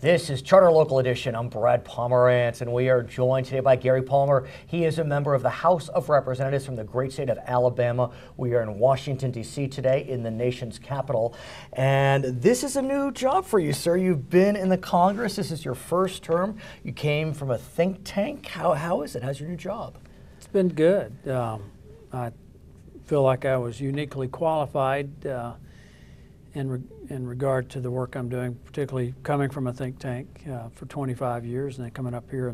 This is Charter Local Edition. I'm Brad Pomerance, and we are joined today by Gary Palmer. He is a member of the House of Representatives from the great state of Alabama. We are in Washington, D.C. today, in the nation's capital. And this is a new job for you, sir. You've been in the Congress. This is your first term. You came from a think tank. How is it? How's your new job? It's been good. I feel like I was uniquely qualified in regard to the work I'm doing, particularly coming from a think tank for 25 years and then coming up here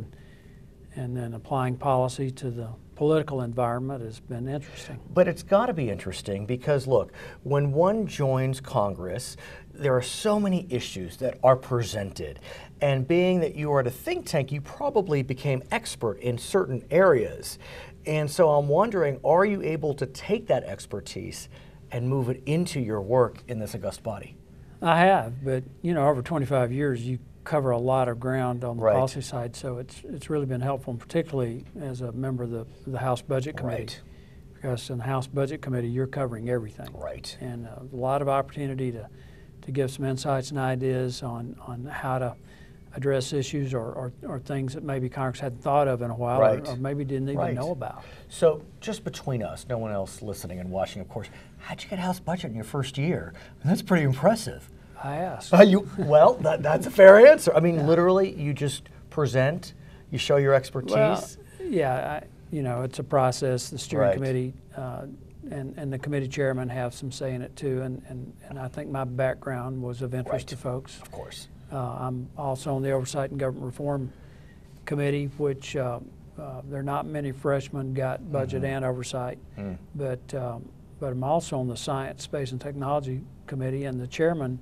and then applying policy to the political environment has been interesting. But it's got to be interesting because, look, when one joins Congress, there are so many issues that are presented. And being that you are at a think tank, you probably became expert in certain areas. And so I'm wondering, are you able to take that expertise and move it into your work in this august body? I have, but you know, over 25 years, you cover a lot of ground on the policy side, so it's really been helpful, and particularly as a member of the House Budget Committee. Because in the House Budget Committee, you're covering everything. And a lot of opportunity to give some insights and ideas on how to address issues or things that maybe Congress hadn't thought of in a while or maybe didn't even know about. So just between us, no one else listening and watching, of course, how'd you get House budget in your first year? That's pretty impressive. I asked. Well, that's a fair answer. I mean, literally, you just present, you show your expertise. Well, yeah, you know, it's a process. The steering committee and the committee chairman have some say in it too, and I think my background was of interest to folks. Of course. I'm also on the Oversight and Government Reform Committee, which there are not many freshmen got budget and oversight, but I'm also on the Science, Space, and Technology Committee, and the chairman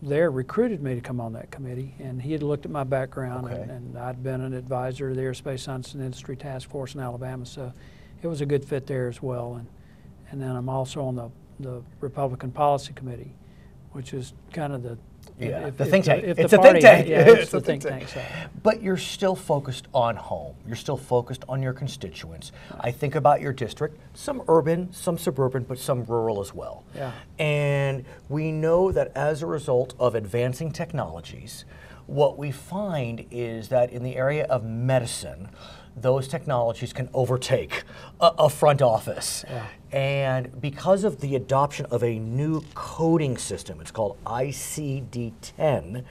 there recruited me to come on that committee, and he had looked at my background, and I'd been an advisor to the Aerospace Science and Industry Task Force in Alabama, so it was a good fit there as well. And then I'm also on the Republican Policy Committee, which is kind of the think tank. It's a think tank. Yeah, it's the think tank side. But you're still focused on home. You're still focused on your constituents. I think about your district, some urban, some suburban, but some rural as well. Yeah. And we know that as a result of advancing technologies, what we find is that in the area of medicine, those technologies can overtake a front office. And because of the adoption of a new coding system, it's called ICD-10,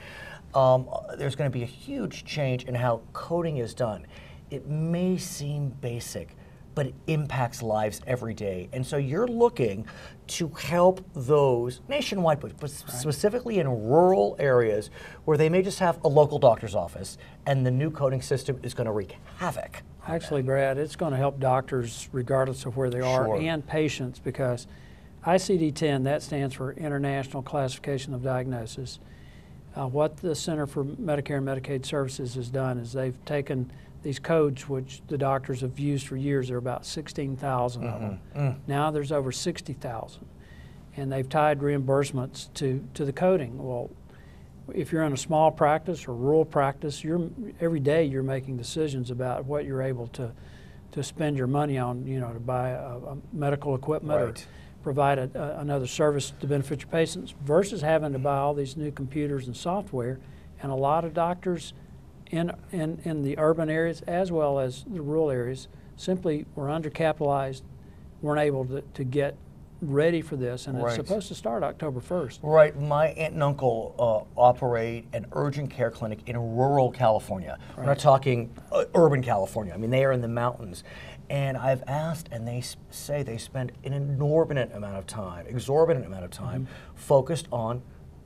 there's going to be a huge change in how coding is done. It may seem basic, but it impacts lives every day. And so you're looking to help those nationwide, but specifically in rural areas where they may just have a local doctor's office, and the new coding system is going to wreak havoc. Actually, Brad, it's going to help doctors regardless of where they are and patients, because ICD-10, that stands for International Classification of Diagnosis. What the Center for Medicare and Medicaid Services has done is they've taken these codes, which the doctors have used for years. There are about 16,000 of them. Now there's over 60,000. And they've tied reimbursements to the coding. Well, if you're in a small practice or rural practice, every day you're making decisions about what you're able to spend your money on, you know, to buy a medical equipment or provide another service to benefit your patients, versus having to buy all these new computers and software. And a lot of doctors in the urban areas as well as the rural areas simply were undercapitalized, weren't able to get ready for this, and it's supposed to start October 1st. Right. My aunt and uncle operate an urgent care clinic in rural California. We're not talking urban California. I mean, they are in the mountains. And I've asked, and they say they spend an exorbitant amount of time focused on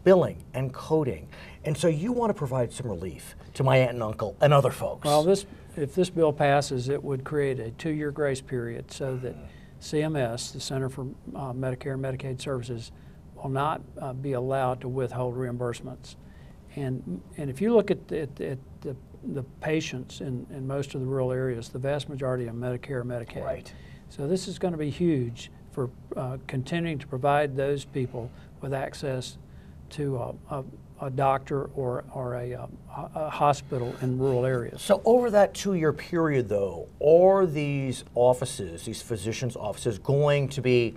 billing and coding. And so you want to provide some relief to my aunt and uncle and other folks. Well, if this bill passes, it would create a 2-year grace period so that CMS, the Center for Medicare and Medicaid Services, will not be allowed to withhold reimbursements. And if you look at the patients in most of the rural areas, the vast majority are Medicare and Medicaid. So this is going to be huge for continuing to provide those people with access to a doctor or a hospital in rural areas. So over that 2-year period, though, are these offices, these physicians' offices, going to be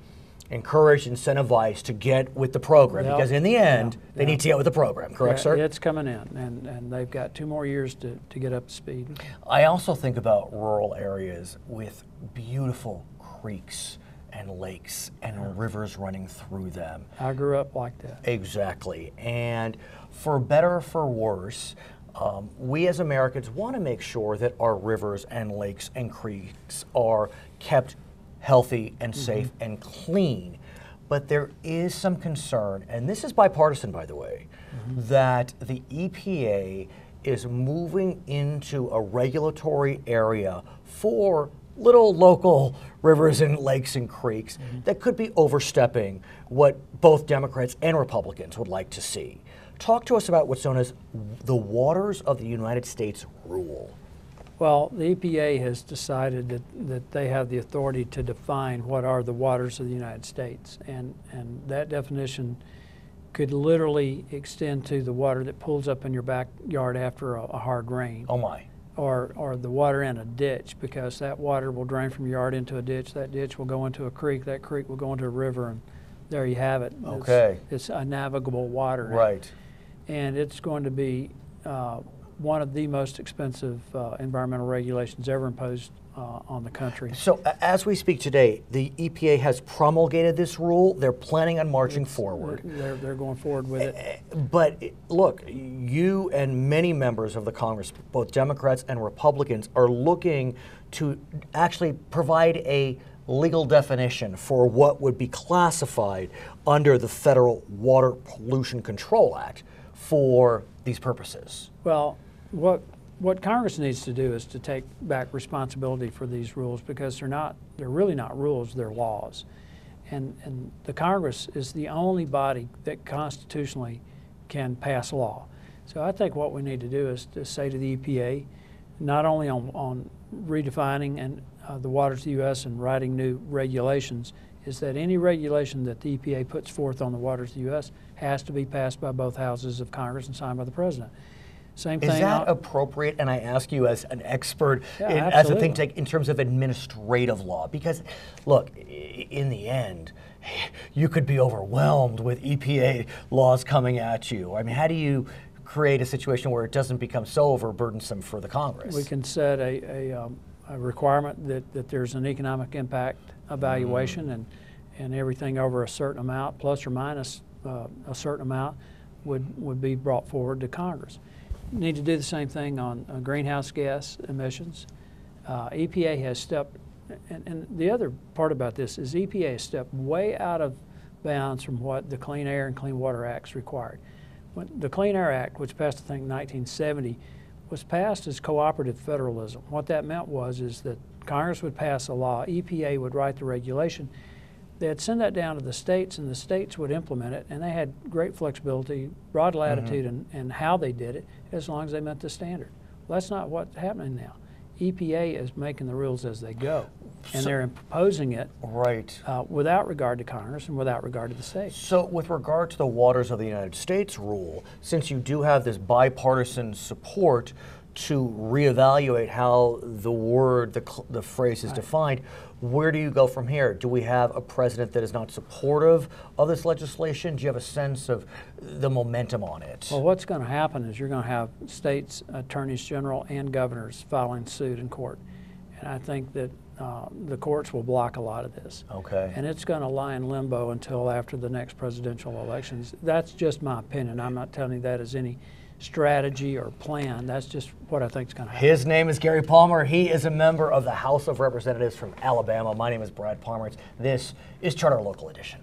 encouraged, incentivized to get with the program, because in the end, they need to get with the program, correct, sir? It's coming in, and they've got 2 more years to get up to speed. I also think about rural areas with beautiful creeks and lakes and rivers running through them. I grew up like that. Exactly. And for better or for worse, we as Americans want to make sure that our rivers and lakes and creeks are kept healthy and safe and clean. But there is some concern, and this is bipartisan, by the way, that the EPA is moving into a regulatory area for little local rivers and lakes and creeks that could be overstepping what both Democrats and Republicans would like to see. Talk to us about what's known as the Waters of the United States rule. Well, the EPA has decided that they have the authority to define what are the waters of the United States, and that definition could literally extend to the water that pulls up in your backyard after a hard rain. Oh my. Or the water in a ditch, because that water will drain from your yard into a ditch. That ditch will go into a creek. That creek will go into a river, and there you have it. Okay. It's a navigable water. Right. And it's going to be one of the most expensive environmental regulations ever imposed on the country. So as we speak today, the EPA has promulgated this rule. They're planning on marching forward. They're going forward with it. But look, you and many members of the Congress, both Democrats and Republicans, are looking to actually provide a legal definition for what would be classified under the Federal Water Pollution Control Act for these purposes. Well, what Congress needs to do is to take back responsibility for these rules, because they're really not rules, they're laws. And the Congress is the only body that constitutionally can pass law. So I think what we need to do is to say to the EPA, not only on redefining and the waters of the U.S. and writing new regulations, is that any regulation that the EPA puts forth on the waters of the U.S. has to be passed by both houses of Congress and signed by the President. Same thing. Is that appropriate? And I ask you as an expert, as a think tank, in terms of administrative law, because look, in the end, you could be overwhelmed with EPA laws coming at you. I mean, how do you create a situation where it doesn't become so overburdensome for the Congress? We can set a requirement that there's an economic impact evaluation, and everything over a certain amount, plus or minus a certain amount, would be brought forward to Congress. Need to do the same thing on greenhouse gas emissions. EPA has stepped, and the other part about this is EPA has stepped way out of bounds from what the Clean Air and Clean Water Acts required. When the Clean Air Act, which passed, I think, in 1970, was passed as cooperative federalism. What that meant is that Congress would pass a law, EPA would write the regulation, they'd send that down to the states, and the states would implement it, and they had great flexibility, broad latitude in how they did it, as long as they met the standard. Well, that's not what's happening now. EPA is making the rules as they go, and they're imposing it without regard to Congress and without regard to the states. So with regard to the Waters of the United States rule, since you do have this bipartisan support to reevaluate how the phrase is defined, where do you go from here? Do we have a president that is not supportive of this legislation? Do you have a sense of the momentum on it? Well, what's going to happen is you're going to have states, attorneys general, and governors filing suit in court. And I think that the courts will block a lot of this. Okay. And it's going to lie in limbo until after the next presidential elections. That's just my opinion. I'm not telling you that as any strategy or plan. That's just what I think is going to happen. His name is Gary Palmer. He is a member of the House of Representatives from Alabama. My name is Brad Pomerance. This is Charter Local Edition.